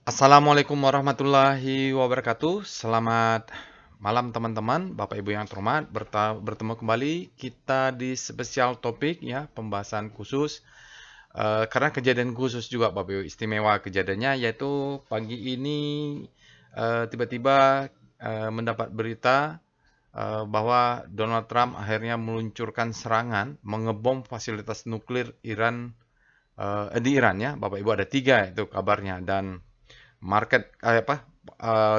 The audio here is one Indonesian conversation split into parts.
Assalamualaikum warahmatullahi wabarakatuh. Selamat malam teman-teman, Bapak Ibu yang terhormat. Bertemu kembali kita di spesial topik ya, pembahasan khusus. Karena kejadian khusus juga Bapak Ibu, istimewa kejadiannya yaitu pagi ini tiba-tiba mendapat berita bahwa Donald Trump akhirnya meluncurkan serangan mengebom fasilitas nuklir Iran di Iran ya, Bapak Ibu ada 3 itu kabarnya dan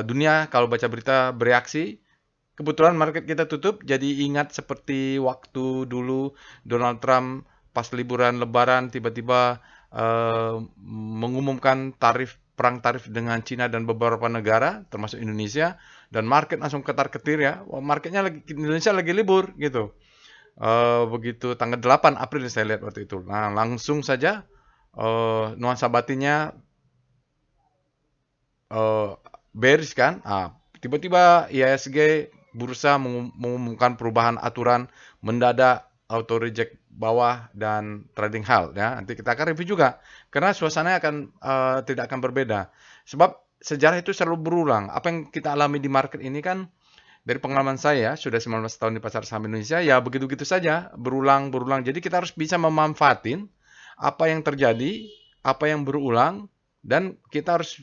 dunia kalau baca berita bereaksi. Kebetulan market kita tutup, jadi ingat seperti waktu dulu Donald Trump pas liburan Lebaran tiba-tiba mengumumkan perang tarif dengan Cina dan beberapa negara, termasuk Indonesia, dan market langsung ketar-ketir ya. Wah, marketnya lagi Indonesia lagi libur gitu. Begitu tanggal 8 April saya lihat waktu itu. Nah, langsung saja nuansa batinnya eh, bearish kan. Tiba-tiba IHSG bursa mengumumkan perubahan aturan mendadak auto reject bawah dan trading halt ya. Nanti kita akan review juga karena suasananya akan tidak akan berbeda. Sebab sejarah itu selalu berulang. Apa yang kita alami di market ini kan dari pengalaman saya sudah 19 tahun di pasar saham Indonesia ya begitu-gitu saja berulang-berulang. Jadi kita harus bisa memanfaatin apa yang terjadi, apa yang berulang dan kita harus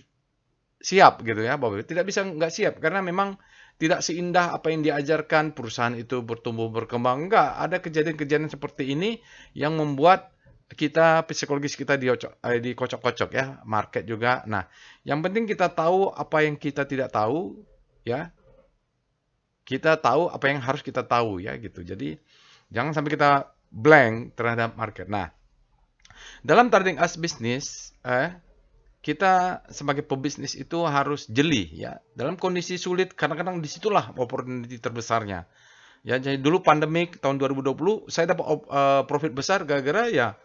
siap gitu ya, Bapak. Tidak bisa nggak siap karena memang tidak seindah apa yang diajarkan perusahaan itu bertumbuh berkembang. Enggak, ada kejadian-kejadian seperti ini yang membuat kita psikologis kita dikocok-kocok ya, market juga. Nah, yang penting kita tahu apa yang kita tidak tahu ya. Kita tahu apa yang harus kita tahu ya gitu. Jadi jangan sampai kita blank terhadap market. Nah, dalam trading as bisnis kita sebagai pebisnis itu harus jeli ya. Dalam kondisi sulit kadang-kadang disitulah opportunity terbesarnya. Ya, jadi dulu pandemik tahun 2020 saya dapat profit besar gara-gara ya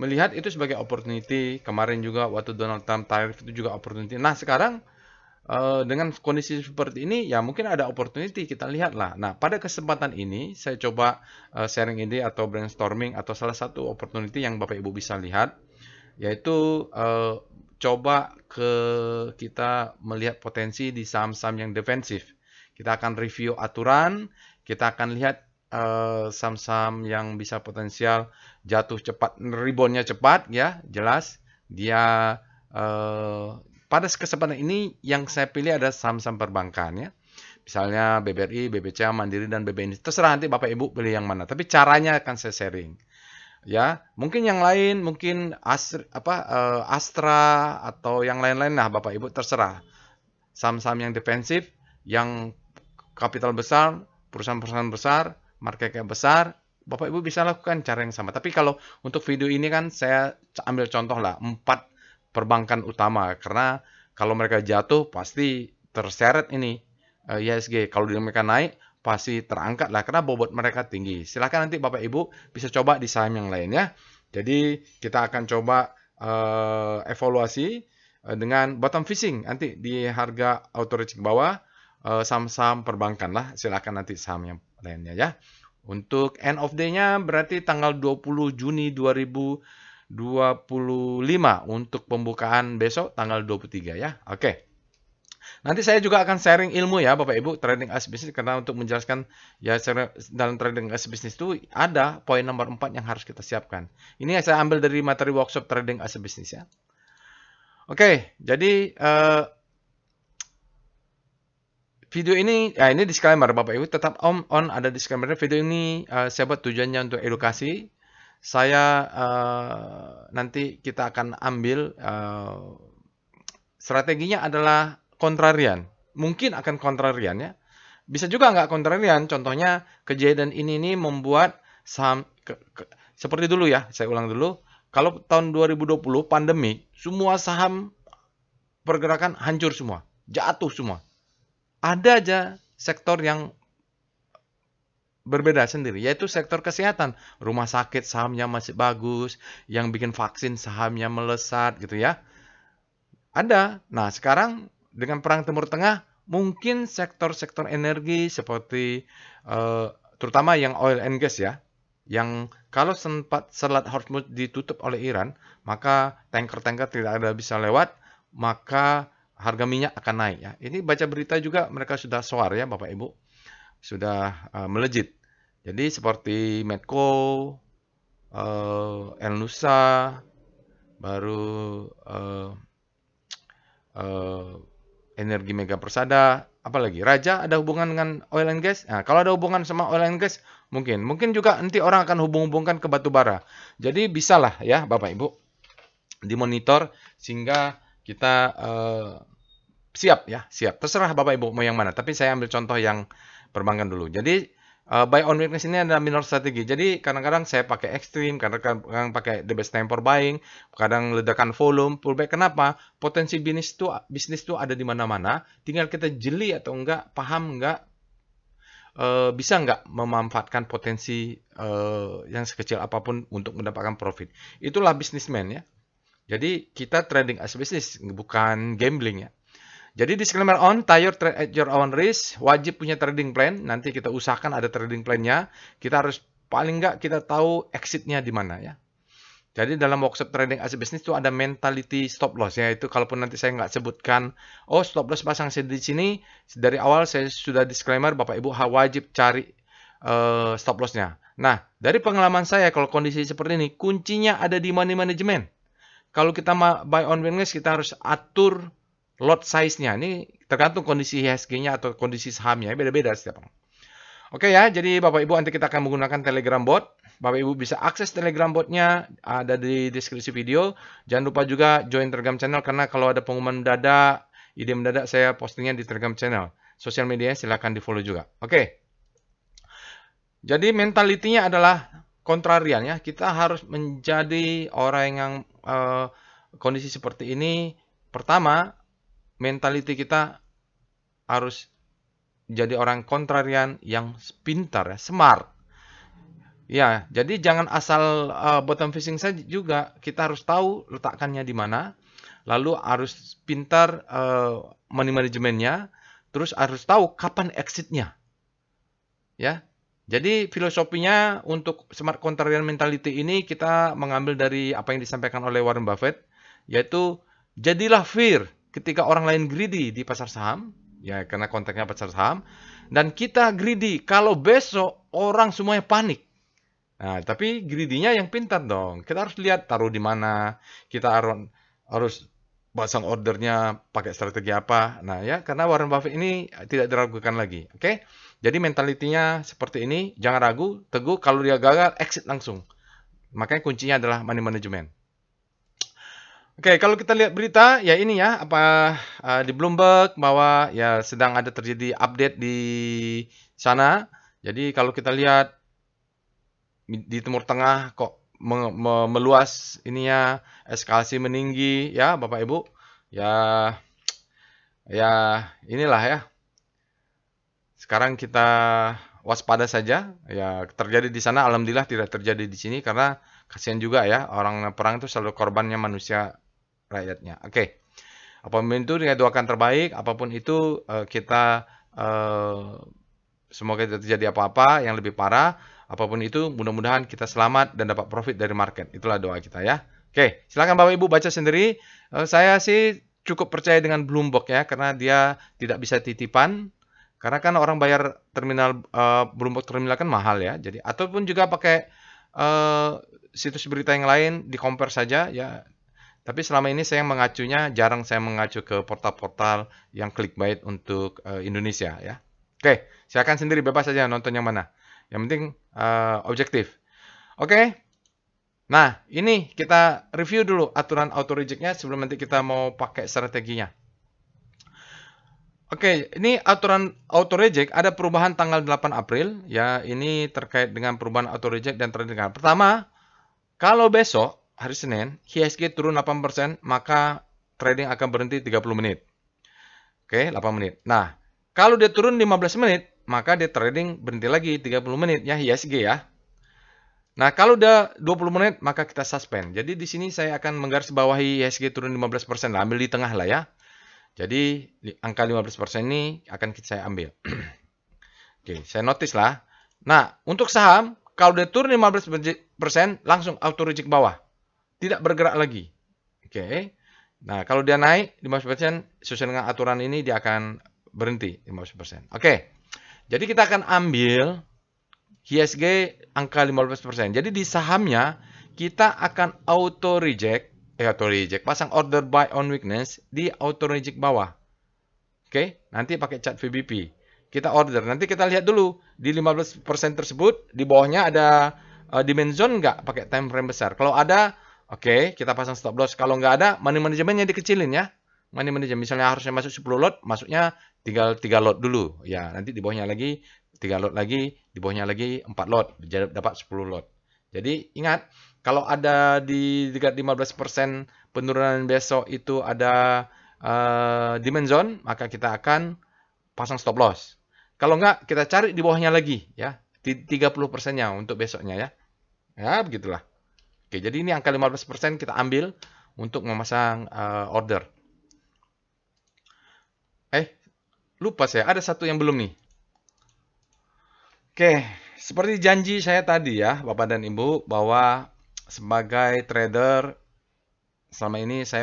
melihat itu sebagai opportunity. Kemarin juga waktu Donald Trump tarif itu juga opportunity. Nah, sekarang dengan kondisi seperti ini ya mungkin ada opportunity kita lihat lah. Nah, pada kesempatan ini saya coba sharing ide atau brainstorming atau salah satu opportunity yang Bapak Ibu bisa lihat yaitu coba kita melihat potensi di saham-saham yang defensif. Kita akan review aturan, kita akan lihat saham-saham yang bisa potensial jatuh cepat, reboundnya cepat ya, jelas. Dia pada kesempatan ini yang saya pilih ada saham-saham perbankan ya. Misalnya BBRI, BBCA, Mandiri, dan BBNI. Terserah nanti Bapak Ibu pilih yang mana. Tapi caranya akan saya sharing. Ya, mungkin yang lain, mungkin Astra atau yang lain-lain lah Bapak Ibu terserah. Saham-saham yang defensif, yang kapital besar, perusahaan-perusahaan besar, market cap besar, Bapak Ibu bisa lakukan cara yang sama. Tapi kalau untuk video ini kan saya ambil contoh lah 4 perbankan utama karena kalau mereka jatuh pasti terseret ini IHSG. Kalau mereka naik pasti terangkat lah karena bobot mereka tinggi. Silahkan nanti Bapak Ibu bisa coba di saham yang lain ya. Jadi kita akan coba evaluasi dengan bottom fishing nanti di harga auto reaching bawah saham-saham perbankan lah. Silahkan nanti saham yang lainnya ya. Untuk end of day-nya berarti tanggal 20 Juni 2025 untuk pembukaan besok tanggal 23 ya. Oke. Nanti saya juga akan sharing ilmu ya Bapak Ibu trading as business karena untuk menjelaskan ya dalam trading as business itu ada poin nomor 4 yang harus kita siapkan. Ini yang saya ambil dari materi workshop trading as business ya. Oke, jadi video ini ini disclaimer Bapak Ibu tetap on ada disclaimer. Video ini saya buat tujuannya untuk edukasi. Saya nanti kita akan ambil strateginya adalah kontrarian. Mungkin akan kontrarian ya. Bisa juga nggak kontrarian. Contohnya kejadian ini nih membuat saham seperti dulu ya. Saya ulang dulu. Kalau tahun 2020 pandemi, semua saham pergerakan hancur semua, jatuh semua. Ada aja sektor yang berbeda sendiri, yaitu sektor kesehatan. Rumah sakit sahamnya masih bagus, yang bikin vaksin sahamnya melesat gitu ya. Ada. Nah, sekarang dengan perang Timur Tengah, mungkin sektor-sektor energi seperti terutama yang oil and gas ya, yang kalau sempat Selat Hormuz ditutup oleh Iran, maka tanker-tanker tidak ada bisa lewat, maka harga minyak akan naik ya. Ini baca berita juga mereka sudah soar ya Bapak Ibu. Sudah melejit. Jadi seperti Medco, El Nusa, baru Energi Mega Persada, apalagi Raja ada hubungan dengan oil and gas. Nah, kalau ada hubungan sama oil and gas, mungkin juga nanti orang akan hubung-hubungkan ke batu bara. Jadi bisalah ya Bapak Ibu dimonitor sehingga kita siap ya, siap. Terserah Bapak Ibu mau yang mana, tapi saya ambil contoh yang perbankan dulu. Jadi buy on weakness ini adalah minor strategi. Jadi kadang-kadang saya pakai ekstrim, kadang-kadang pakai the best time for buying, kadang ledakan volume, pullback. Kenapa? Potensi bisnis itu ada di mana-mana. Tinggal kita jeli atau enggak, paham enggak, bisa enggak memanfaatkan potensi yang sekecil apapun untuk mendapatkan profit. Itulah bisnismen ya. Jadi kita trading as business, bukan gambling ya. Jadi disclaimer on, trade at your own risk, wajib punya trading plan. Nanti kita usahakan ada trading plan-nya. Kita harus paling nggak kita tahu exit-nya di mana ya. Jadi dalam workshop trading as a business itu ada mentality stop loss ya. Itu kalaupun nanti saya nggak sebutkan, oh stop loss pasang di sini, dari awal saya sudah disclaimer Bapak Ibu wajib cari stop loss-nya. Nah, dari pengalaman saya kalau kondisi seperti ini, kuncinya ada di money management. Kalau kita buy on weakness, kita harus atur lot size-nya. Ini tergantung kondisi IHSG-nya atau kondisi sahamnya. Beda-beda setiap orang. Oke ya, jadi Bapak Ibu nanti kita akan menggunakan Telegram bot. Bapak Ibu bisa akses Telegram botnya, ada di deskripsi video. Jangan lupa juga join Telegram channel, karena kalau ada pengumuman mendadak, ide mendadak, saya postingnya di Telegram channel. Sosial media silahkan di follow juga. Oke. Jadi mentalitinya adalah kontrarian ya. Kita harus menjadi orang yang kondisi seperti ini. Pertama, mentality kita harus jadi orang kontrarian yang pintar ya, smart. Ya, jadi jangan asal bottom fishing saja juga. Kita harus tahu letakkannya di mana. Lalu harus pintar money manajemennya. Terus harus tahu kapan exitnya. Ya. Jadi filosofinya untuk smart contrarian mentality ini kita mengambil dari apa yang disampaikan oleh Warren Buffett, yaitu jadilah fear ketika orang lain greedy di pasar saham, ya karena konteksnya pasar saham, dan kita greedy kalau besok orang semuanya panik. Nah, tapi greedy-nya yang pintar dong. Kita harus lihat taruh di mana, kita harus pasang ordernya pakai strategi apa. Nah, ya karena Warren Buffett ini tidak diragukan lagi. Oke? Jadi mentalitinya seperti ini, jangan ragu, teguh, kalau dia gagal exit langsung. Makanya kuncinya adalah money management. Oke, kalau kita lihat berita, ya ini ya, di Bloomberg bahwa ya sedang ada terjadi update di sana. Jadi kalau kita lihat di Timur Tengah kok meluas ininya, eskalasi meninggi ya Bapak Ibu. Ya inilah ya. Sekarang kita waspada saja. Ya terjadi di sana, alhamdulillah tidak terjadi di sini, karena kasihan juga ya, orang perang itu selalu korbannya manusia, rakyatnya. Oke. Apapun itu kita doakan terbaik, apapun itu kita semoga tidak terjadi apa-apa yang lebih parah. Apapun itu mudah-mudahan kita selamat dan dapat profit dari market. Itulah doa kita ya. Oke, silakan Bapak Ibu baca sendiri. Saya sih cukup percaya dengan Bloomberg ya, karena dia tidak bisa titipan. Karena kan orang bayar terminal Bloomberg terminal kan mahal ya. Jadi ataupun juga pakai situs berita yang lain, di compare saja ya. Tapi selama ini jarang saya mengacu ke portal-portal yang clickbait untuk Indonesia ya. Oke, silakan sendiri bebas saja nonton yang mana. Yang penting objektif. Oke. Nah, ini kita review dulu aturan auto reject-nya sebelum nanti kita mau pakai strateginya. Oke, ini aturan auto reject ada perubahan tanggal 8 April ya. Ini terkait dengan perubahan auto reject dan trading. Pertama, kalau besok hari Senin, IHSG turun 8%, maka trading akan berhenti 30 menit. Oke, 8 menit. Nah, kalau dia turun 15 menit, maka dia trading berhenti lagi 30 menit ya, IHSG ya. Nah, kalau udah 20 menit, maka kita suspend. Jadi di sini saya akan menggarisbawahi IHSG turun 15%, lah, ambil di tengah lah ya. Jadi angka 15% ini akan saya ambil. Oke, saya notice lah. Nah, untuk saham, kalau dia turun 15%, langsung auto reject bawah. Tidak bergerak lagi. Oke. Nah, kalau dia naik 15%, sesuai dengan aturan ini dia akan berhenti 15%. Oke. Jadi kita akan ambil IHSG angka 15%. Jadi di sahamnya kita akan auto reject, pasang order buy on weakness di auto reject bawah. Oke, nanti pakai chart VBP. Kita order. Nanti kita lihat dulu di 15% tersebut di bawahnya ada demand zone nggak pakai time frame besar. Kalau ada, oke, kita pasang stop loss. Kalau nggak ada, money manajemennya dikecilin ya. Money management misalnya harusnya masuk 10 lot, masuknya tinggal 3 lot dulu. Ya, nanti di bawahnya lagi 3 lot lagi, di bawahnya lagi 4 lot, dapat 10 lot. Jadi ingat, kalau ada di dekat 15% penurunan besok itu ada demand zone, maka kita akan pasang stop loss. Kalau enggak, kita cari di bawahnya lagi ya. 30%-nya untuk besoknya ya. Ya, begitulah. Oke, jadi ini angka 15% kita ambil untuk memasang order. Lupa saya, ada satu yang belum nih. Oke, seperti janji saya tadi ya, Bapak dan Ibu, bahwa sebagai trader selama ini saya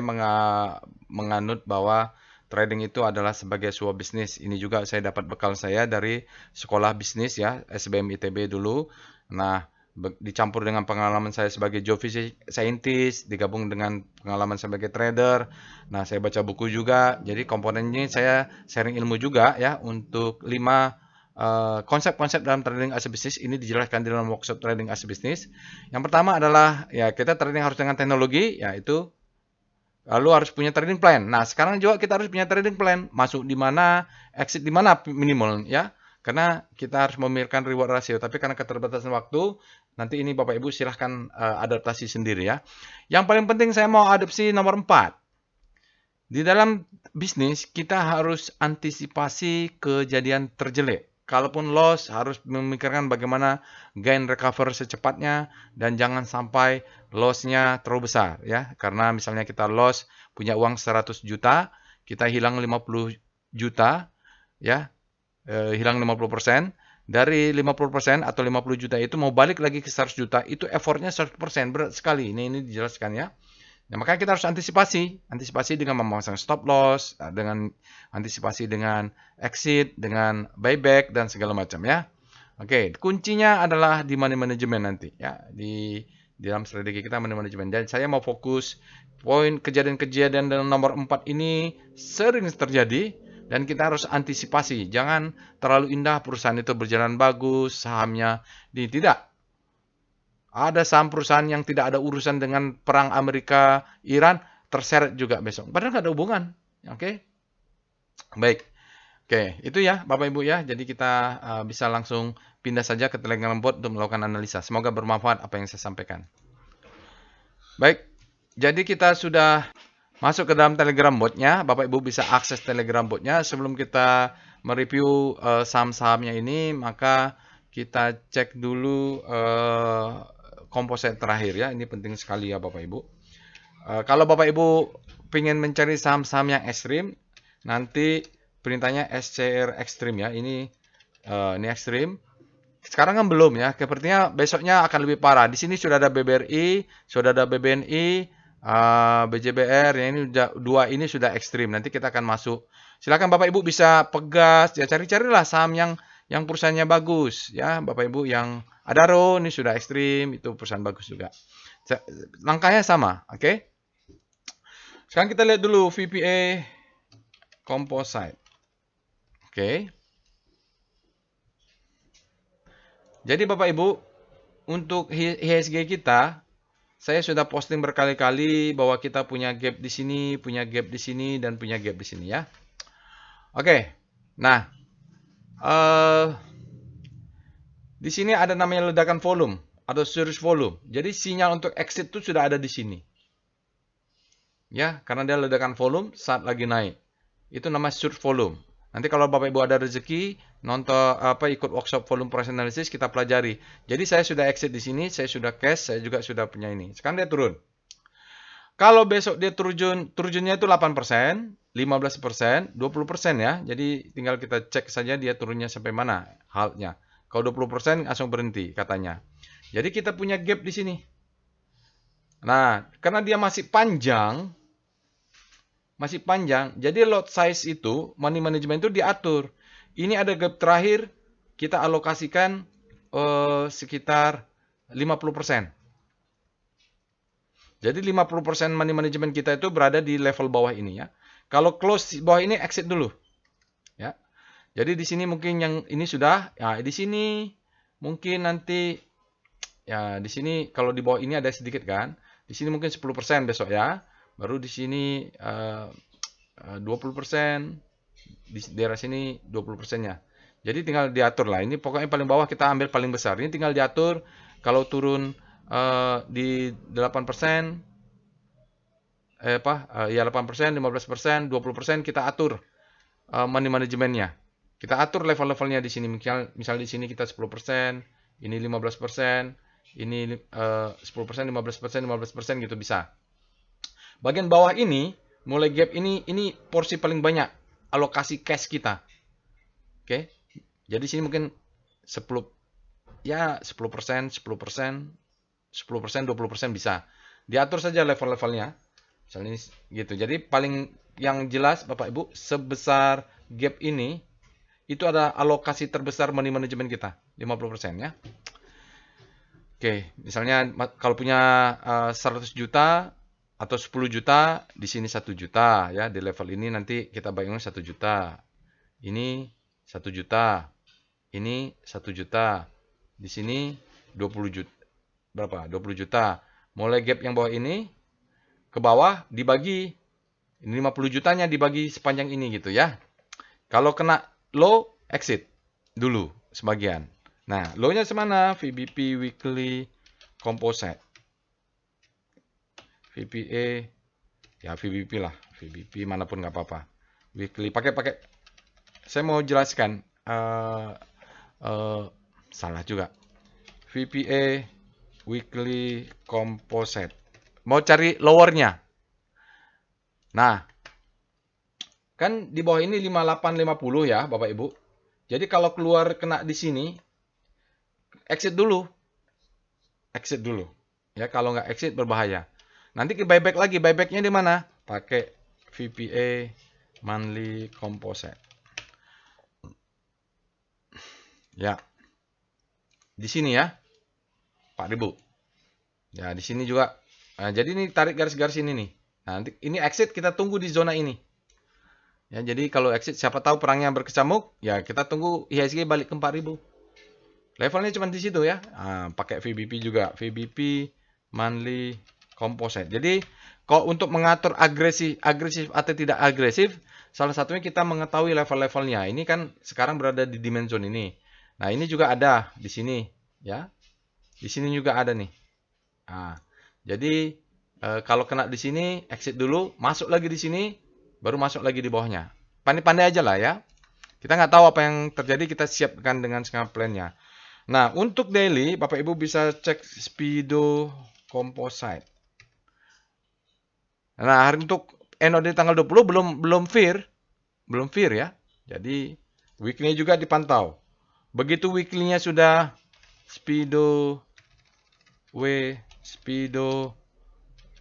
menganut bahwa trading itu adalah sebagai sebuah bisnis. Ini juga saya dapat bekal saya dari sekolah bisnis ya, SBM ITB dulu. Nah, dicampur dengan pengalaman saya sebagai geophysics scientist, digabung dengan pengalaman sebagai trader. Nah, saya baca buku juga. Jadi komponen ini saya sharing ilmu juga ya untuk 5 konsep-konsep dalam trading as a business ini dijelaskan di dalam workshop trading as a business. Yang pertama adalah ya kita trading harus dengan teknologi, yaitu lalu harus punya trading plan. Nah, sekarang juga kita harus punya trading plan. Masuk di mana, exit di mana minimal ya. Karena kita harus memikirkan reward ratio. Tapi karena keterbatasan waktu, nanti ini Bapak Ibu silahkan adaptasi sendiri ya. Yang paling penting saya mau adopsi nomor 4. Di dalam bisnis, kita harus antisipasi kejadian terjelek. Kalaupun loss, harus memikirkan bagaimana gain recover secepatnya dan jangan sampai loss-nya terlalu besar ya. Karena misalnya kita loss punya uang 100 juta, kita hilang 50 juta ya, hilang 50%. Dari 50% atau 50 juta itu mau balik lagi ke 100 juta, itu effortnya 100%, berat sekali. Ini dijelaskan ya. Nah, makanya kita harus antisipasi dengan memasang stop loss, dengan antisipasi dengan exit, dengan buyback dan segala macam ya. Oke, kuncinya adalah di money management nanti ya, di dalam strategi kita money management. Dan saya mau fokus poin kejadian-kejadian dalam nomor 4 ini sering terjadi dan kita harus antisipasi. Jangan terlalu indah perusahaan itu berjalan bagus, sahamnya tidak. Ada saham perusahaan yang tidak ada urusan dengan perang Amerika-Iran, terseret juga besok. Padahal nggak ada hubungan. Oke, baik. Oke, itu ya Bapak Ibu ya. Jadi kita bisa langsung pindah saja ke Telegram bot untuk melakukan analisa. Semoga bermanfaat apa yang saya sampaikan. Baik, jadi kita sudah masuk ke dalam Telegram botnya. Bapak Ibu bisa akses Telegram botnya. Sebelum kita mereview saham-sahamnya ini, maka kita cek dulu komposit terakhir ya. Ini penting sekali ya Bapak Ibu. Kalau Bapak Ibu ingin mencari saham-saham yang ekstrim, nanti perintahnya SCR ekstrim ya. Ini ekstrim. Sekarang kan belum ya. Sepertinya besoknya akan lebih parah. Di sini sudah ada BBRI, sudah ada BBNI, BJBR. Ya ini dua ini sudah ekstrim. Nanti kita akan masuk. Silakan Bapak Ibu bisa pegas. Ya cari-carilah saham yang perusahaannya bagus ya Bapak Ibu. Yang Adaro ini sudah ekstrim, itu perusahaan bagus juga. Langkahnya sama, oke? Sekarang kita lihat dulu VPA Composite. Oke. Jadi Bapak Ibu, untuk IHSG kita, saya sudah posting berkali-kali bahwa kita punya gap di sini, punya gap di sini, dan punya gap di sini ya. Oke. Nah, di sini ada namanya ledakan volume atau surge volume. Jadi sinyal untuk exit itu sudah ada di sini. Ya, karena dia ledakan volume saat lagi naik. Itu namanya surge volume. Nanti kalau Bapak Ibu ada rezeki nonton ikut workshop volume price analysis kita pelajari. Jadi saya sudah exit di sini, saya sudah cash, saya juga sudah punya ini. Sekarang dia turun. Kalau besok dia turunnya itu 8%, 15%, 20% ya. Jadi tinggal kita cek saja dia turunnya sampai mana haltnya. Kalau 20% langsung berhenti katanya. Jadi kita punya gap di sini. Nah, karena dia masih panjang, masih panjang. Jadi lot size itu, money management itu diatur. Ini ada gap terakhir, kita alokasikan sekitar 50%. Jadi 50% money management kita itu berada di level bawah ini ya. Kalau close di bawah ini exit dulu. Ya. Jadi di sini mungkin yang ini sudah, ya di sini mungkin nanti ya di sini kalau di bawah ini ada sedikit kan. Di sini mungkin 10% besok ya. Baru di sini 20%, di daerah sini 20%-nya. Jadi tinggal diatur lah. Ini pokoknya paling bawah kita ambil paling besar. Ini tinggal diatur kalau turun di 8%, ya 8%, 15%, 20% kita atur money manajemennya. Kita atur level-levelnya di sini. Misal di sini kita 10%, ini 15%, ini 10%, 15%, 15% gitu bisa. Bagian bawah ini, mulai gap ini porsi paling banyak alokasi cash kita. Oke. Jadi sini mungkin 10%, 10%, 10%, 10%, 20% bisa. Diatur saja level-levelnya. Misalnya ini gitu. Jadi paling yang jelas Bapak Ibu, sebesar gap ini itu ada alokasi terbesar money management kita, 50% ya. Oke, misalnya kalau punya 100 juta atau 10 juta, di sini 1 juta ya, di level ini nanti kita bayangin 1 juta. Ini 1 juta. Ini 1 juta. Di sini 20 juta. Berapa? 20 juta. Mulai gap yang bawah ini ke bawah dibagi. Ini 50 jutanya dibagi sepanjang ini gitu ya. Kalau kena low, exit dulu sebagian. Nah, low-nya semana? VBP Weekly Composite. VPA, ya VBP lah. VBP manapun nggak apa-apa. Weekly, pakai. Saya mau jelaskan. Salah juga. VPA Weekly Composite. Mau cari lowernya. Nah, kan di bawah ini 5850 ya, Bapak Ibu. Jadi kalau keluar kena di sini, exit dulu. Exit dulu. Ya, kalau nggak exit berbahaya. Nanti ke buyback lagi. Buybacknya di mana? Pakai VPA Monthly Composite. Ya. Di sini ya. 4.000. Ya, di sini juga. Nah, jadi ini tarik garis-garis ini nih. Nah, nanti ini exit kita tunggu di zona ini. Ya, jadi kalau exit siapa tahu perangnya berkecamuk, ya kita tunggu IHSG balik ke 4.000. Levelnya cuma di situ ya. Nah, pakai VBP juga, VBP Monthly Composite. Jadi, kalau untuk mengatur agresif atau tidak agresif, salah satunya kita mengetahui level-levelnya. Ini kan sekarang berada di dimension ini. Nah, ini juga ada di sini ya. Di sini juga ada nih. Nah, jadi kalau kena di sini, exit dulu, masuk lagi di sini, baru masuk lagi di bawahnya. Pandai-pandai aja lah ya. Kita nggak tahu apa yang terjadi, kita siapkan dengan skema plan-nya. Nah, untuk daily, Bapak Ibu bisa cek Speedo Composite. Nah, hari untuk NOD tanggal 20 belum fair ya. Jadi, weekly juga dipantau. Begitu weekly-nya sudah Speedo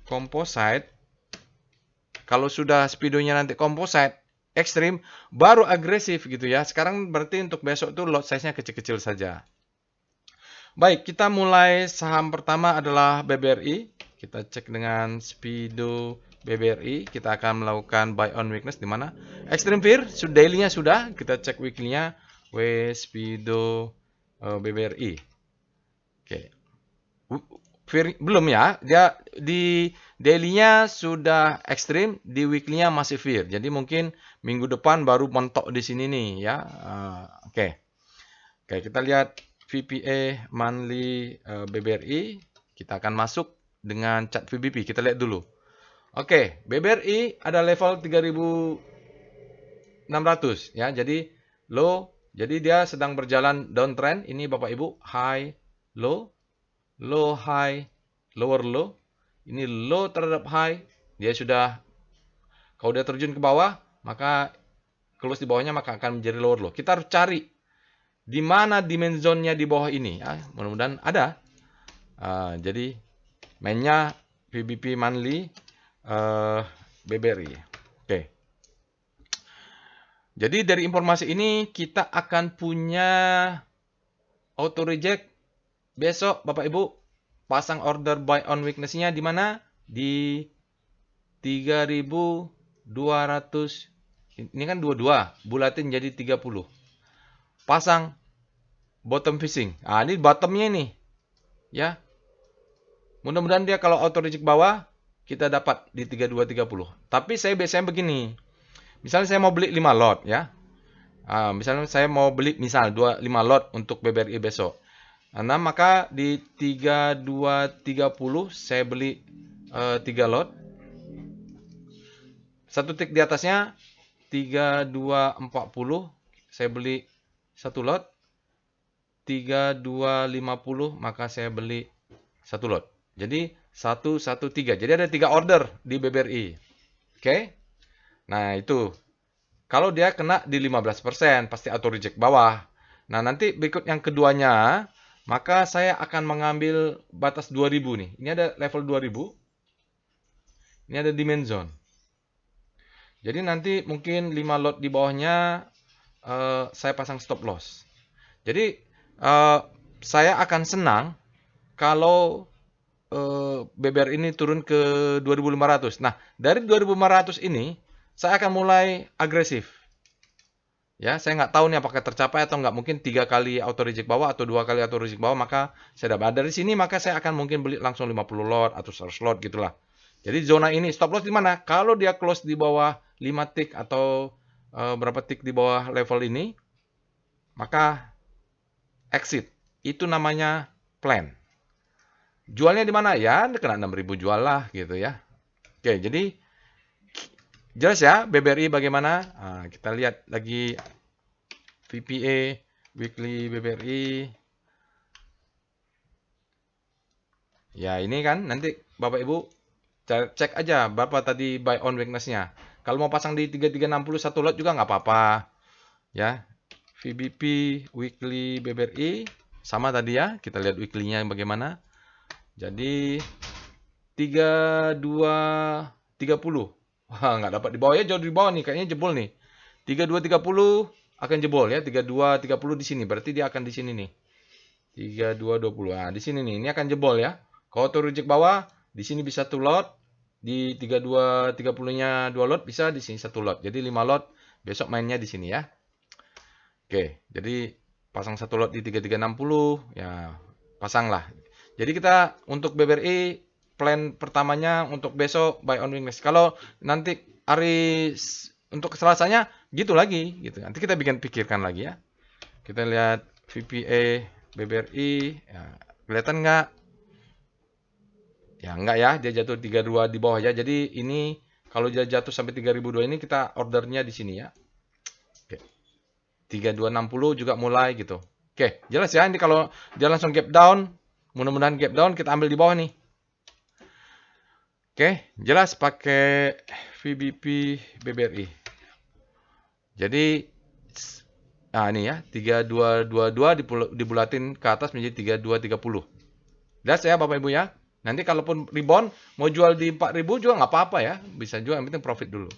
Composite, kalau sudah speedonya nanti composite ekstrim, baru agresif gitu ya. Sekarang berarti untuk besok itu lot size-nya kecil-kecil saja. Baik, kita mulai. Saham pertama adalah BBRI. Kita cek dengan Speedo BBRI. Kita akan melakukan buy on weakness di mana? Extreme fear, daily-nya sudah. Kita cek weekly-nya. Speedo BBRI. Oke. Belum ya. Dia di daily-nya sudah ekstrim, di weekly-nya masih fear. Jadi mungkin minggu depan baru mentok di sini nih ya. Oke, kita lihat VPA monthly BBRI. Kita akan masuk dengan chart VBP. Kita lihat dulu. Oke, BBRI ada level 3.600 ya. Jadi low, jadi dia sedang berjalan downtrend. Ini Bapak Ibu, high, low, high, lower low. Ini low terhadap high. Dia sudah, kalau dia terjun ke bawah, maka close di bawahnya maka akan menjadi lower low. Kita harus cari di mana dimensionnya di bawah ini. Ya, mudah-mudahan ada. Jadi mainnya VBP monthly BBRI. Oke. Jadi dari informasi ini kita akan punya auto reject besok Bapak Ibu pasang order buy on weakness-nya di mana? Di 3.200. Ini kan 22, bulatin jadi 30. Pasang bottom fishing. Ah, ini bottomnya nih. Ya. Mudah-mudahan dia kalau auto reject bawah kita dapat di 3230. Tapi saya biasanya begini. Misalnya saya mau beli 5 lot ya. Misalnya saya mau beli 5 lot untuk BBRI besok. Nah, maka di 3230 saya beli 3 lot. Satu tick di atasnya 3240 saya beli 1 lot. 3250 maka saya beli 1 lot. Jadi 113. Jadi ada 3 order di BBRI. Oke? Nah, itu. Kalau dia kena di 15%, pasti auto reject bawah. Nah, nanti berikut yang keduanya, maka saya akan mengambil batas 2000 nih. Ini ada level 2000. Ini ada demand zone. Jadi nanti mungkin 5 lot di bawahnya saya pasang stop loss. Jadi saya akan senang kalau BBR ini turun ke 2500. Nah, dari 2500 ini saya akan mulai agresif. Ya, saya nggak tahu nih apakah tercapai atau nggak. Mungkin 3 kali auto reject bawah atau 2 kali auto reject bawah, maka saya dapat. Dari sini maka saya akan mungkin beli langsung 50 lot atau 100 lot gitulah. Jadi zona ini stop loss di mana? Kalau dia close di bawah 5 tick atau berapa tick di bawah level ini, maka exit. Itu namanya plan. Jualnya di mana? Ya, kena 6.000 jual lah gitu ya. Oke, jadi jelas ya BBRI bagaimana? Kita lihat lagi VPA weekly BBRI. Ya, ini kan nanti Bapak Ibu cek aja berapa tadi buy on weakness-nya. Kalau mau pasang di 3360 satu lot juga nggak apa-apa. Ya. VBP weekly BBRI sama tadi ya. Kita lihat weekly-nya bagaimana. Jadi 3230. Wah, nggak dapat di bawah ya, jauh di bawah nih, kayaknya jebol nih. 3230 akan jebol ya, 3230 di sini. Berarti dia akan di sini nih. 3220. Nah, di sini nih, ini akan jebol ya. Kalau auto reject bawah, di sini bisa 1 lot, di 3230-nya 2 lot bisa di sini 1 lot. Jadi 5 lot besok mainnya di sini ya. Oke, jadi pasang 1 lot di 3360 ya, pasanglah. Jadi kita untuk BBRI plan pertamanya untuk besok buy on weakness. Kalau nanti hari untuk Selasanya gitu lagi gitu. Nanti kita pikirkan lagi ya. Kita lihat VPA BBRI ya, kelihatan nggak? Ya enggak ya, dia jatuh 32 di bawah ya. Jadi ini kalau dia jatuh sampai 3002 ini kita ordernya di sini ya. Oke. 3260 juga mulai gitu. Oke, jelas ya. Ini kalau dia langsung gap down, mudah-mudahan gap down kita ambil di bawah nih. Oke, jelas pakai VBP BBRI. Jadi ini ya, 3222 dibulatin ke atas menjadi 3230. Jelas ya Bapak Ibu ya. Nanti kalaupun rebound mau jual di 4000 juga nggak apa-apa ya. Bisa juga, yang penting profit dulu.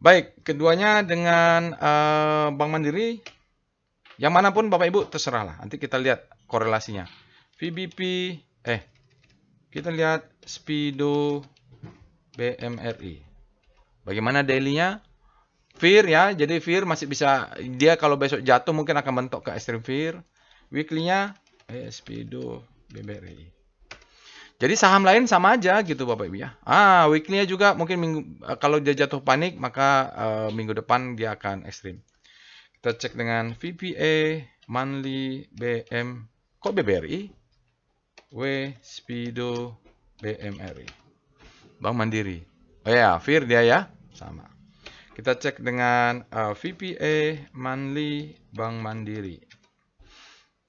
Baik, keduanya dengan Bank Mandiri. Yang manapun Bapak Ibu terserah lah. Nanti kita lihat korelasinya. VBP, kita lihat Speedo BMRI. Bagaimana daily-nya? Fear ya, jadi Fear masih bisa, dia kalau besok jatuh mungkin akan bentuk ke Extreme Fear. Weekly-nya, Speedo BMRI. Jadi saham lain sama aja gitu Bapak Ibu ya. Weekly-nya juga mungkin kalau dia jatuh panik, maka minggu depan dia akan ekstrim. Kita cek dengan VPA, monthly, BM, kok BBRI? Speedo BMRI. Bank Mandiri. Oh ya, Fear dia ya, sama. Kita cek dengan VPA, monthly, Bank Mandiri.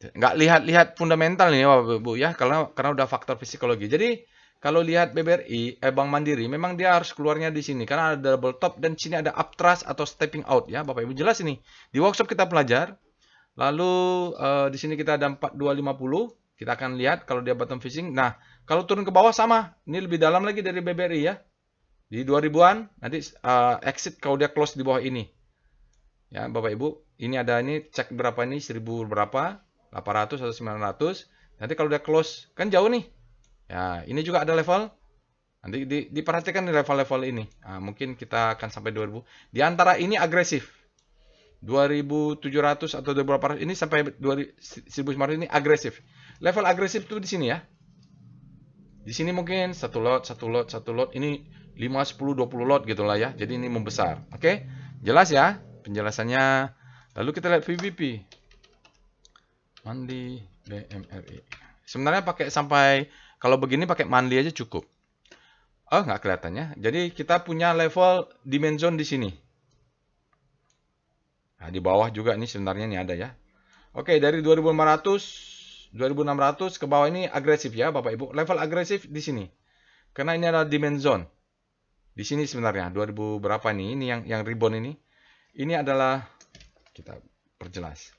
Nggak lihat fundamental nih Bapak Ibu ya, karena udah faktor psikologi. Jadi kalau lihat BBRI, Bank Mandiri, memang dia harus keluarnya di sini karena ada double top dan sini ada uptrust atau stepping out ya, Bapak Ibu jelas ini. Di workshop kita pelajar. Lalu di sini kita ada 4250. Kita akan lihat kalau dia bottom fishing. Nah, kalau turun ke bawah sama. Ini lebih dalam lagi dari BBRI ya. Di 2000-an nanti exit kalau dia close di bawah ini. Ya, Bapak Ibu, ini ada ini cek berapa ini 1000 berapa? 800 atau 900. Nanti kalau dia close kan jauh nih. Ya, ini juga ada level. Nanti diperhatikan di level-level ini. Nah, mungkin kita akan sampai 2000. Di antara ini agresif. 2700 atau 2800 ini sampai 1900 ini agresif. Level agresif tuh di sini ya. Di sini mungkin satu lot, ini 5, 10, 20 lot gitulah ya. Jadi ini membesar. Oke? Jelas ya penjelasannya. Lalu kita lihat VBP. Monthly BMRI. Sebenarnya pakai sampai kalau begini pakai monthly aja cukup. Oh, nggak kelihatannya. Jadi kita punya level demand zone di sini. Nah, di bawah juga nih sebenarnya nih ada ya. Oke, dari 2500, 2600 ke bawah ini agresif ya, Bapak Ibu. Level agresif di sini. Karena ini adalah demand zone. Di sini sebenarnya 2000 berapa nih? Ini yang ribbon ini. Ini adalah kita perjelas.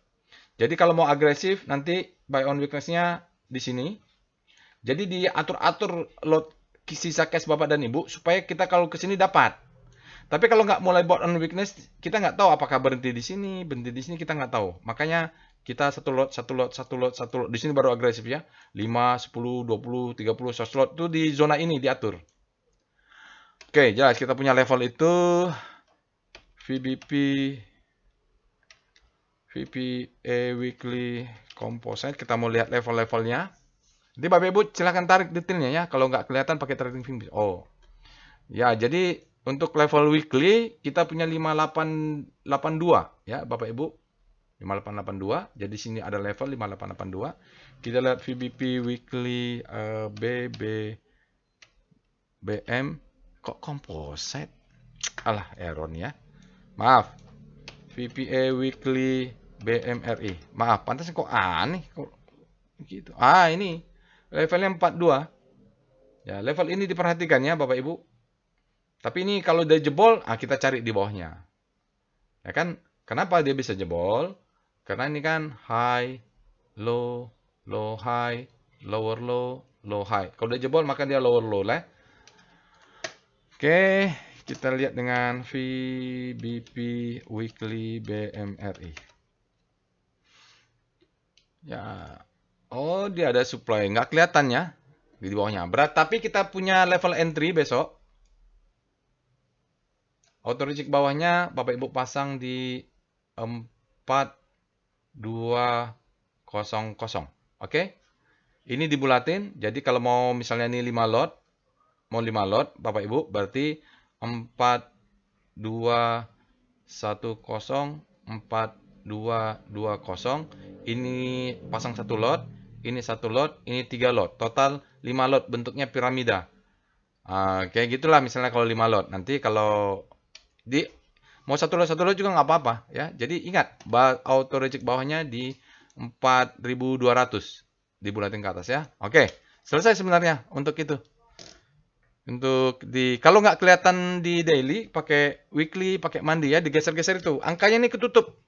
Jadi kalau mau agresif nanti buy on weakness-nya di sini. Jadi diatur-atur lot sisa cash Bapak dan Ibu supaya kita kalau ke sini dapat. Tapi kalau nggak mulai buy on weakness, kita nggak tahu apakah berhenti di sini kita nggak tahu. Makanya kita satu lot. Di sini baru agresif ya. 5, 10, 20, 30, 100 lot itu di zona ini diatur. Oke, jelas kita punya level itu VPA weekly composite. Kita mau lihat level-levelnya. Jadi Bapak Ibu silahkan tarik detailnya ya. Kalau nggak kelihatan pakai trading view. Oh. Ya, jadi untuk level weekly kita punya 5882 ya Bapak Ibu. 5882. Jadi sini ada level 5882. Kita lihat VBP weekly BM kok composite. Alah, error ya. Maaf. VPA weekly BMRI. Maaf, pantasnya kok aneh kok gitu. Ah, ini levelnya 42. Ya, level ini diperhatikan ya Bapak Ibu. Tapi ini kalau dia jebol, kita cari di bawahnya. Ya kan? Kenapa dia bisa jebol? Karena ini kan high, low, low high, lower low, low high. Kalau dia jebol maka dia lower low lah. Oke, kita lihat dengan VBP weekly BMRI. Ya. Oh, dia ada supply. Nggak kelihatan ya di bawahnya. Berat, tapi kita punya level entry besok. Auto reject bawahnya Bapak Ibu pasang di 4200. Oke? Ini dibulatin. Jadi kalau mau misalnya ini 5 lot, mau 5 lot Bapak Ibu berarti 4210 4220. Ini pasang satu lot, ini satu lot, ini 3 lot. Total 5 lot, bentuknya piramida. Kayak gitulah misalnya kalau 5 lot. Nanti kalau mau satu lot juga nggak apa-apa ya. Jadi ingat, auto reject bawahnya di 4200 dibulatin ke atas ya. Oke, selesai sebenarnya untuk itu. Kalau nggak kelihatan di daily, pakai weekly, pakai monthly ya, digeser-geser itu. Angkanya ini ketutup.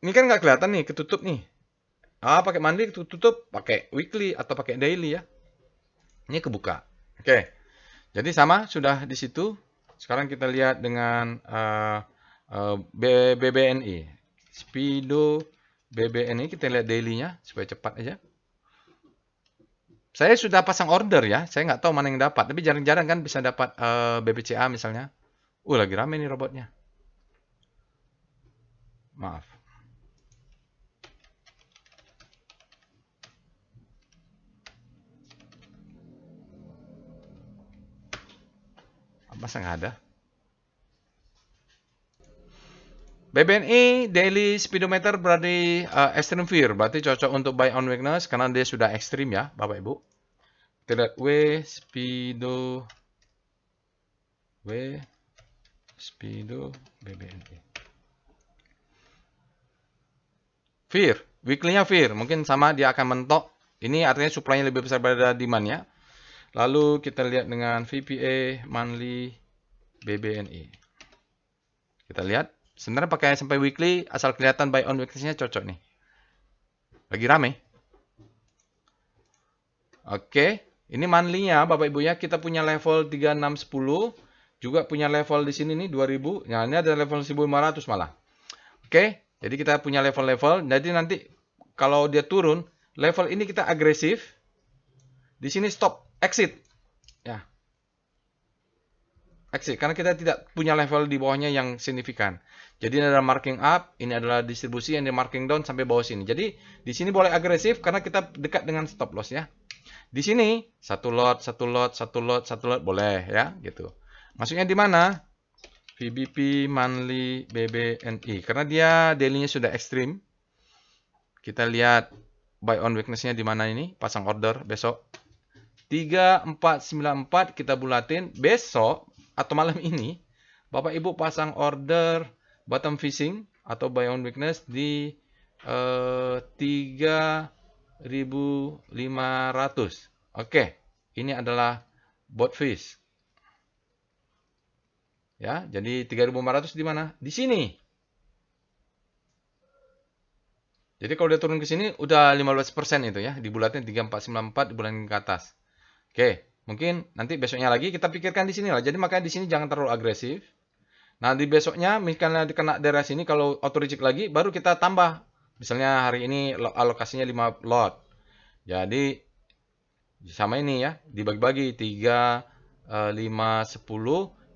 Ini kan nggak kelihatan nih, ketutup nih. Pakai monthly ketutup, pakai weekly atau pakai daily ya. Ini kebuka. Oke. Jadi sama sudah di situ. Sekarang kita lihat dengan BBNI. Speedo BBNI, kita lihat daily-nya supaya cepat aja. Saya sudah pasang order ya. Saya nggak tahu mana yang dapat. Tapi jarang-jarang kan bisa dapat BBCA misalnya. Lagi rame nih robotnya. Maaf. Masa nggak ada? BBNI daily speedometer berarti extreme fear. Berarti cocok untuk buy on weakness karena dia sudah ekstrim ya Bapak Ibu. Kita lihat speedo BBNI. Fear, weekly-nya fear. Mungkin sama dia akan mentok. Ini artinya supply-nya lebih besar daripada demand-nya. Lalu kita lihat dengan VPA monthly BBNI. Kita lihat. Sebenarnya pakai sampai weekly, asal kelihatan buy on weakness-nya cocok nih. Lagi rame. Oke. Ini monthly-nya Bapak Ibu ya, kita punya level 3610, juga punya level di sini nih 2000. Nah, ini ada level 1500 malah. Oke, jadi kita punya level-level. Jadi nanti kalau dia turun, level ini kita agresif. Di sini stop, exit. Ya, exit karena kita tidak punya level di bawahnya yang signifikan. Jadi ini adalah marking up, ini adalah distribusi yang di marking down sampai bawah sini. Jadi di sini boleh agresif karena kita dekat dengan stop loss ya. Di sini satu lot, satu lot, satu lot, satu lot boleh ya gitu. Masuknya di mana? VBP monthly BBNI karena dia daily-nya sudah ekstrim. Kita lihat buy on weakness-nya di mana ini? Pasang order besok. 3494 kita bulatin besok atau malam ini Bapak Ibu pasang order bottom fishing atau buy on weakness di 3500. Oke, ini adalah bot fish. Ya, jadi 3500 di mana? Di sini. Jadi kalau dia turun ke sini udah 15% itu ya, dibulatin 3494 dibulatin ke atas. Oke, mungkin nanti besoknya lagi kita pikirkan di sini lah. Jadi makanya di sini jangan terlalu agresif. Nah, di besoknya misalnya dikena daerah sini kalau auto reject lagi baru kita tambah. Misalnya hari ini alokasinya 5 lot. Jadi sama ini ya, dibagi-bagi 3 5 10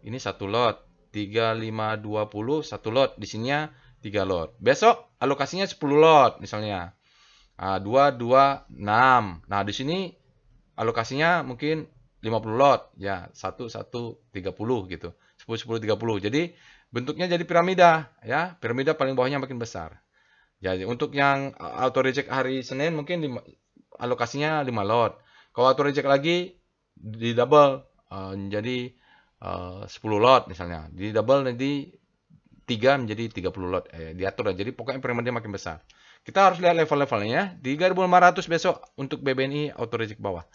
ini 1 lot. 3 5 20 1 lot. Di sininya 3 lot. Besok alokasinya 10 lot misalnya. 2 2 6. Nah, di sini alokasinya mungkin 50 lot ya 1 1 30 gitu 10 10 30 jadi bentuknya jadi piramida ya piramida paling bawahnya makin besar jadi untuk yang auto reject hari Senin mungkin alokasinya 5 lot kalau auto reject lagi di double jadi 10 lot misalnya di double nanti 3 menjadi 30 lot diatur lah. Jadi pokoknya piramida makin besar. Kita harus lihat level-levelnya ya. 3500 besok untuk BBNI auto reject bawah.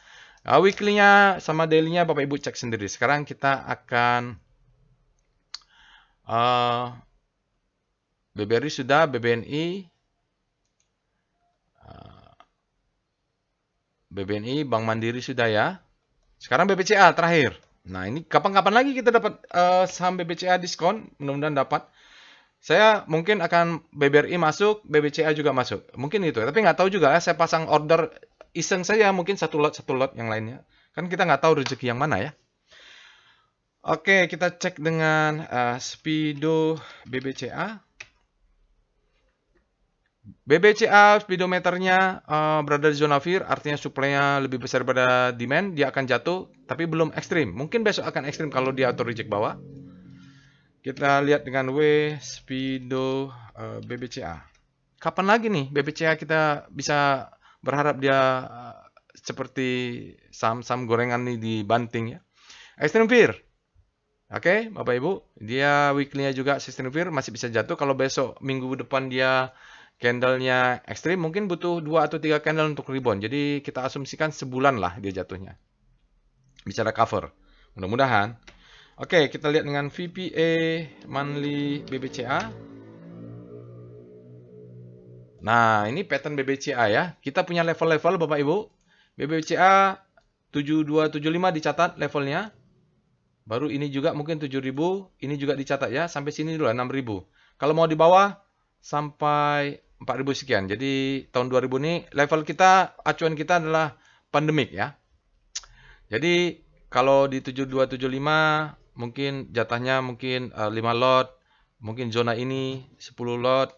Weekly-nya sama daily-nya Bapak Ibu cek sendiri. Sekarang kita akan BBRI sudah, BBNI Bank Mandiri sudah ya. Sekarang BBCA terakhir. Nah, ini kapan-kapan lagi kita dapat saham BBCA diskon? Mudah-mudahan dapat. Saya mungkin akan BBRI masuk, BBCA juga masuk. Mungkin itu. Tapi nggak tahu juga ya. Saya pasang order iseng saja mungkin satu lot yang lainnya. Kan kita nggak tahu rezeki yang mana ya. Oke, kita cek dengan Speedo BBCA. BBCA speedometernya berada di zona fear, artinya supply-nya lebih besar daripada demand, dia akan jatuh, tapi belum ekstrim. Mungkin besok akan ekstrim kalau dia auto reject bawah. Kita lihat dengan Speedo BBCA. Kapan lagi nih BBCA kita bisa berharap dia seperti saham-saham gorengan nih dibanting ya. Extreme fear. Oke, Bapak Ibu, dia weekly-nya juga extreme fear masih bisa jatuh. Kalau besok minggu depan dia candle-nya ekstrim, mungkin butuh 2 atau 3 candle untuk rebound. Jadi kita asumsikan sebulan lah dia jatuhnya. Bisa recover. Mudah-mudahan. Oke, kita lihat dengan VPA monthly BBCA. Nah, ini pattern BBCA ya. Kita punya level-level Bapak Ibu. BBCA 7275 dicatat levelnya. Baru ini juga mungkin 7000, ini juga dicatat ya. Sampai sini dulu 6000. Kalau mau di bawah sampai 4000 sekian. Jadi tahun 2000 ini level kita, acuan kita adalah pandemik ya. Jadi kalau di 7275 mungkin jatahnya mungkin 5 lot, mungkin zona ini 10 lot.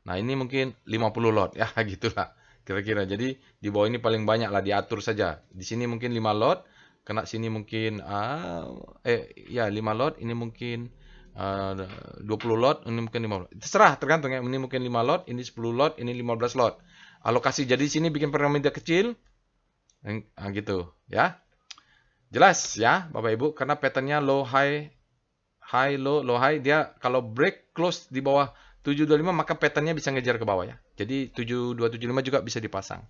Nah, ini mungkin 50 lot ya gitulah kira-kira. Jadi di bawah ini paling banyak lah diatur saja. Di sini mungkin 5 lot, kena sini mungkin 5 lot, ini mungkin 20 lot, ini mungkin 5 lot. Terserah, tergantung ya. Ini mungkin 5 lot, ini 10 lot, ini 15 lot. Alokasi jadi sini bikin piramida kecil. Gitu ya. Jelas ya Bapak Ibu karena patternnya low high high low low high dia kalau break close di bawah 725 maka patternnya bisa ngejar ke bawah ya. Jadi 7275 juga bisa dipasang.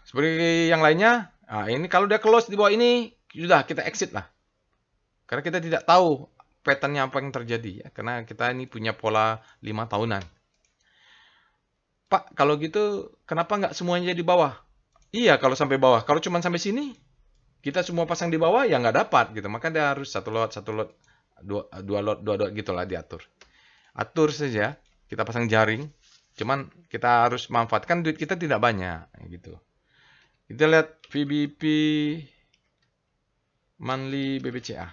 Seperti yang lainnya, nah ini kalau dia close di bawah ini sudah kita exit lah. Karena kita tidak tahu patternnya apa yang terjadi ya karena kita ini punya pola 5 tahunan. Pak, kalau gitu kenapa nggak semuanya di bawah? Iya, kalau sampai bawah. Kalau cuma sampai sini, kita semua pasang di bawah ya nggak dapat gitu. Maka dia harus satu lot, dua lot gitulah diatur. Atur saja, kita pasang jaring. Cuman kita harus manfaatkan duit kita tidak banyak gitu. Kita lihat VBP monthly BBCA.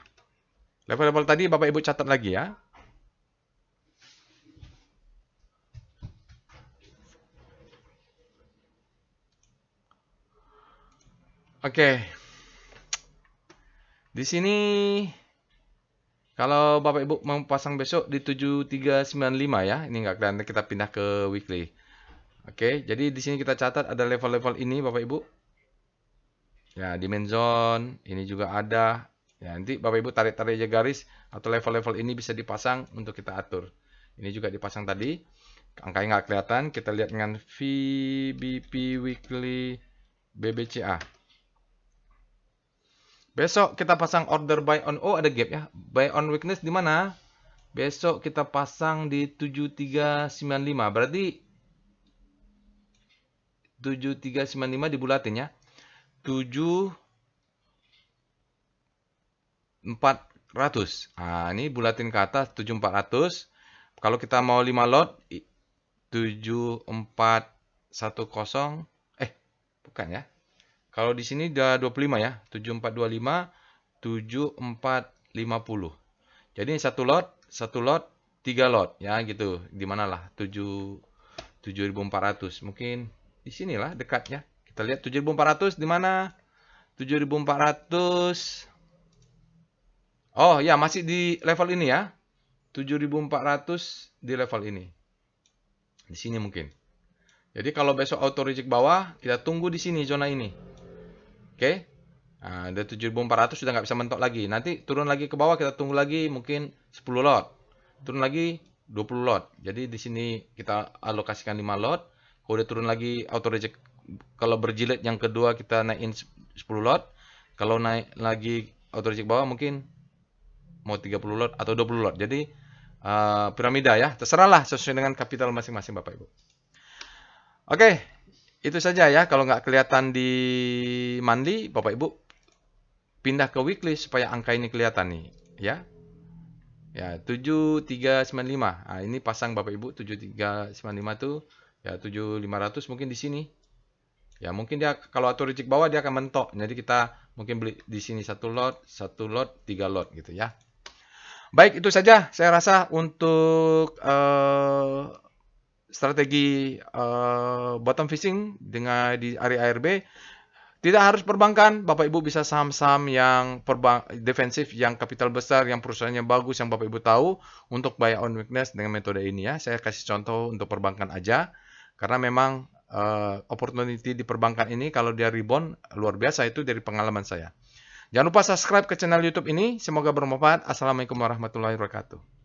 Level-level tadi Bapak Ibu catat lagi ya. Oke. Di sini kalau Bapak Ibu mau pasang besok di 7395 ya. Ini nggak kelihatan, kita pindah ke weekly. Oke, jadi di sini kita catat ada level-level ini Bapak Ibu. Ya, dimension zone, ini juga ada. Ya, nanti Bapak Ibu tarik-tarik aja garis atau level-level ini bisa dipasang untuk kita atur. Ini juga dipasang tadi. Angkanya nggak kelihatan, kita lihat dengan VBP Weekly BBCA. Besok kita pasang order buy on, oh ada gap ya. Buy on weakness di mana? Besok kita pasang di 7395. Berarti 7395 dibulatin ya. 7400. Nah, ini bulatin ke atas 7400. Kalau kita mau 5 lot 7410, bukan ya. Kalau di sini udah 25 ya, 7425, 7450. Jadi satu lot, 3 lot ya gitu. Di mana lah 7400. Mungkin di sinilah dekatnya. Kita lihat 7400 di mana? 7400. Oh ya, masih di level ini ya. 7400 di level ini. Di sini mungkin. Jadi kalau besok auto reject bawah, kita tunggu di sini zona ini. Oke. Nah, ada 7400 sudah nggak bisa mentok lagi. Nanti turun lagi ke bawah, kita tunggu lagi mungkin 10 lot. Turun lagi 20 lot. Jadi di sini kita alokasikan 5 lot. Kalau udah turun lagi auto reject, kalau berjilid yang kedua kita naikin 10 lot. Kalau naik lagi auto reject bawah mungkin mau 30 lot atau 20 lot. Jadi piramida ya, terserahlah sesuai dengan kapital masing-masing Bapak Ibu. Oke, itu saja ya. Kalau nggak kelihatan di monthly, Bapak Ibu pindah ke weekly supaya angka ini kelihatan nih, ya. Ya, 7395. Nah, ini pasang Bapak Ibu 7395 tuh ya 7500 mungkin di sini. Ya, mungkin dia kalau auto reject bawah dia akan mentok. Jadi kita mungkin beli di sini satu lot, 3 lot gitu ya. Baik, itu saja saya rasa untuk strategi bottom fishing dengan di area ARB. Tidak harus perbankan, Bapak Ibu bisa saham-saham yang defensif, yang kapital besar, yang perusahaannya bagus, yang Bapak Ibu tahu untuk buy on weakness dengan metode ini ya. Saya kasih contoh untuk perbankan aja, karena memang opportunity di perbankan ini kalau dia rebound luar biasa, itu dari pengalaman saya. Jangan lupa subscribe ke channel YouTube ini, semoga bermanfaat. Assalamualaikum warahmatullahi wabarakatuh.